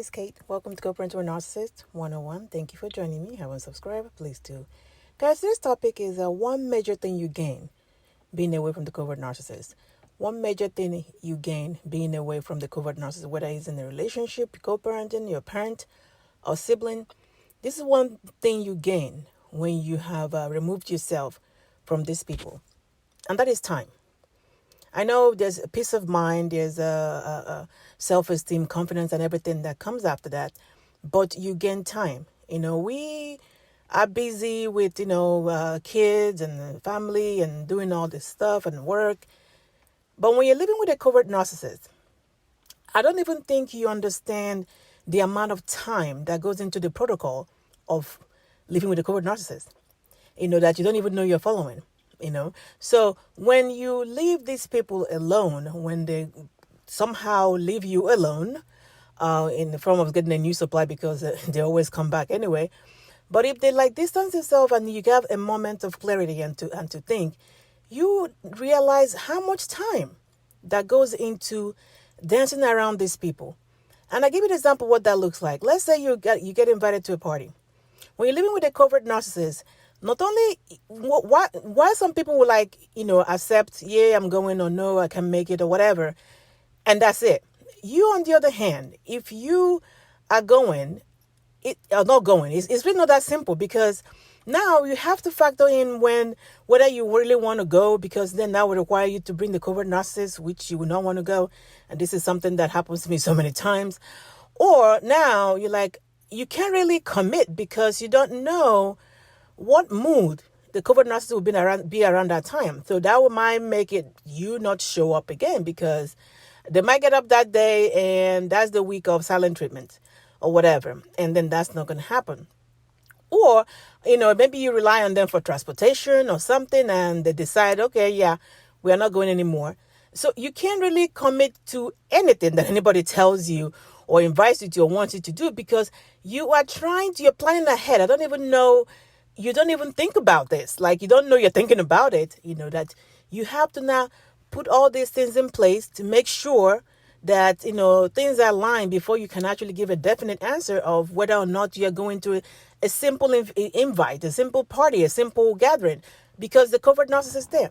is Kate. Welcome to Covert Narcissist 101. Thank you for joining me. Haven't subscribed? Please do. Guys, this topic is one major thing you gain being away from the covert narcissist. One major thing you gain being away from the covert narcissist, whether it's in a relationship, co-parenting, your parent or sibling. This is one thing you gain when you have removed yourself from these people, and that is time. I know there's a peace of mind, there's a self-esteem, confidence, and everything that comes after that, but you gain time. We are busy with, kids and family and doing all this stuff and work. But when you're living with a covert narcissist, I don't even think you understand the amount of time that goes into the protocol of living with a covert narcissist, that you don't even know you're following. So when you leave these people alone, when they somehow leave you alone, in the form of getting a new supply because they always come back anyway. But if they distance themselves and you have a moment of clarity and to think, you realize how much time that goes into dancing around these people. And I give you an example of what that looks like. Let's say you get invited to a party. When you're living with a covert narcissist, not only why some people will accept, yeah, I'm going, or no, I can make it, or whatever, and that's it. You, on the other hand, if you are going, not going, it's really not that simple, because now you have to factor in whether you really want to go, because then that would require you to bring the covert narcissist, which you would not want to go, and this is something that happens to me so many times. Or now you can't really commit because you don't know what mood the covert narcissist will be around that time. So that might make it you not show up again, because they might get up that day and that's the week of silent treatment or whatever. And then that's not going to happen. Or, maybe you rely on them for transportation or something and they decide, okay, yeah, we are not going anymore. So you can't really commit to anything that anybody tells you or invites you to or wants you to do, because you're planning ahead. You don't even think about this. You don't know you're thinking about it, that you have to now put all these things in place to make sure that, things are aligned before you can actually give a definite answer of whether or not you're going to a simple invite, a simple party, a simple gathering, because the covert narcissist is there.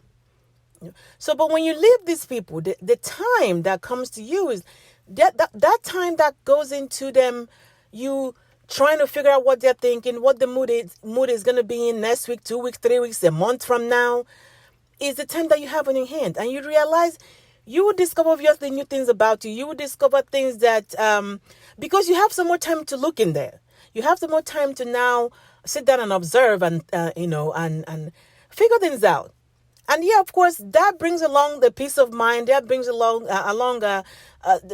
So, but when you leave these people, the time that comes to you is that time that goes into them, you trying to figure out what they're thinking, what the mood is going to be in next week, 2 weeks, 3 weeks, a month from now, is the time that you have on your hand. And you realize you will discover obviously new things about you. You will discover things that, because you have some more time to look in there. You have some more time to now sit down and observe and figure things out. And yeah, of course, that brings along the peace of mind. That brings along the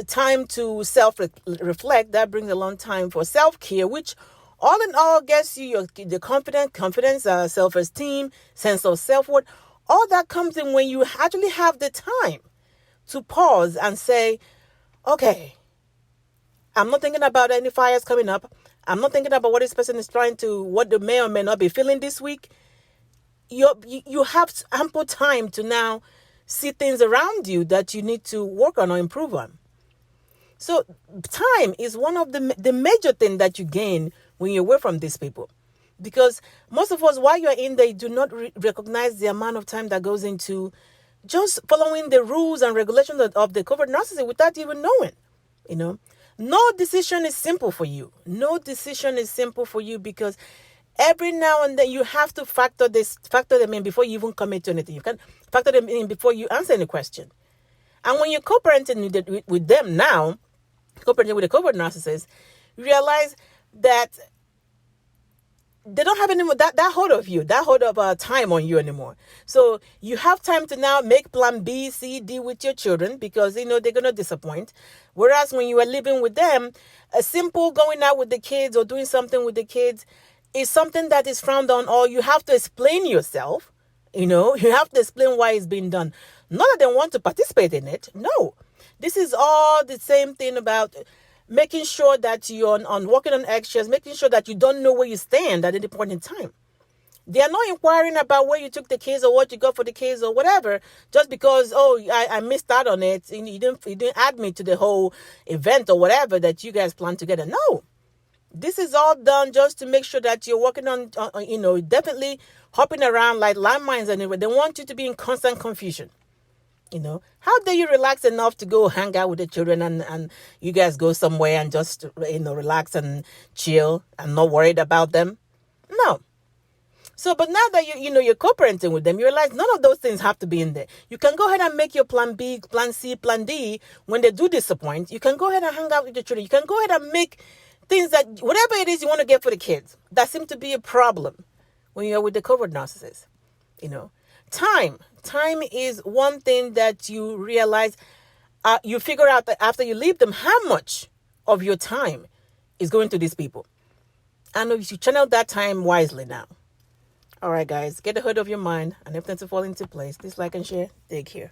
time to self-reflect. That brings along time for self-care, which all in all gets you the confidence, self-esteem, sense of self-worth. All that comes in when you actually have the time to pause and say, okay, I'm not thinking about any fires coming up. I'm not thinking about what this person is what they may or may not be feeling this week. You have ample time to now see things around you that you need to work on or improve on. So time is one of the major thing that you gain when you're away from these people. Because most of us, while you're in there, do not recognize the amount of time that goes into just following the rules and regulations of the covert narcissist without even knowing. No decision is simple for you. No decision is simple for you, because every now and then you have to factor them in before you even commit to anything. You can factor them in before you answer any question. And when you're co-parenting with them now, co-parenting with a covert narcissist, you realize that they don't have any more that hold of you, that hold of time on you anymore. So you have time to now make plan B, C, D with your children, because they're going to disappoint. Whereas when you are living with them, a simple going out with the kids or doing something with the kids is something that is frowned on, or you have to explain yourself. You have to explain why it's being done. Not that they want to participate in it. No, this is all the same thing about making sure that you're on walking on eggshells, making sure that you don't know where you stand at any point in time. They are not inquiring about where you took the kids or what you got for the kids or whatever, just because, oh, I missed out on it. And you didn't add me to the whole event or whatever that you guys plan together. No, this is all done just to make sure that you're working on definitely hopping around like landmines anyway. They want you to be in constant confusion. How dare you relax enough to go hang out with the children and you guys go somewhere and just, relax and chill and not worried about them? No. So, but now that you're co-parenting with them, you realize none of those things have to be in there. You can go ahead and make your plan B, plan C, plan D. When they do disappoint, you can go ahead and hang out with your children. You can go ahead and make things that, whatever it is you want to get for the kids, that seems to be a problem when you're with the covert narcissist. Time is one thing that you realize, you figure out that after you leave them, how much of your time is going to these people. And you should channel that time wisely now. All right, guys, get a hold of your mind and everything to fall into place. Please like and share. Take care.